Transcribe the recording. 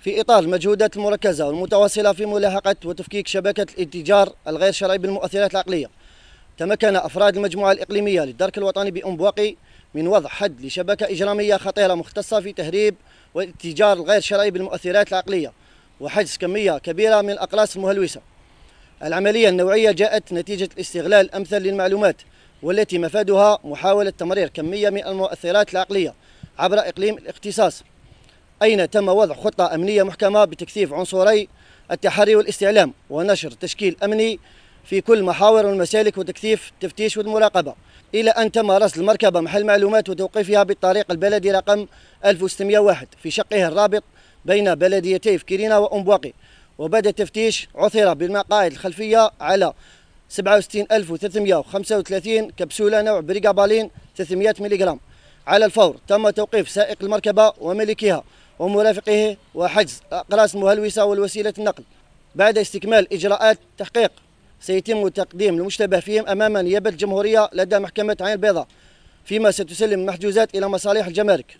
في إطار المجهودات المركزة والمتواصلة في ملاحقة وتفكيك شبكة الاتجار الغير شرعي بالمؤثرات العقلية، تمكن أفراد المجموعة الإقليمية للدرك الوطني بأم بواقي من وضع حد لشبكة إجرامية خطيرة مختصة في تهريب والاتجار الغير شرعي بالمؤثرات العقلية وحجز كمية كبيرة من الأقراص المهلوسة. العملية النوعية جاءت نتيجة الاستغلال الأمثل للمعلومات، والتي مفادها محاولة تمرير كمية من المؤثرات العقلية عبر إقليم الاختصاص، أين تم وضع خطة أمنية محكمة بتكثيف عنصري التحري والاستعلام ونشر تشكيل أمني في كل محاور والمسالك وتكثيف التفتيش والمراقبة، إلى أن تم رصد المركبة محل معلومات وتوقيفها بالطريق البلدي رقم 1601 في شقه الرابط بين بلديتي فكيرينا وأم بواقي. وبعد التفتيش عثر بالمقاعد الخلفية على 66335 كبسولة نوع بريغابالين 300 ملغ. على الفور تم توقيف سائق المركبة وملكها ومرافقه وحجز الأقراص المهلوسة والوسيلة النقل. بعد استكمال إجراءات التحقيق سيتم تقديم المشتبه فيهم أمام نيابة الجمهورية لدى محكمة عين البيضاء، فيما ستسلم المحجوزات إلى مصالح الجمارك.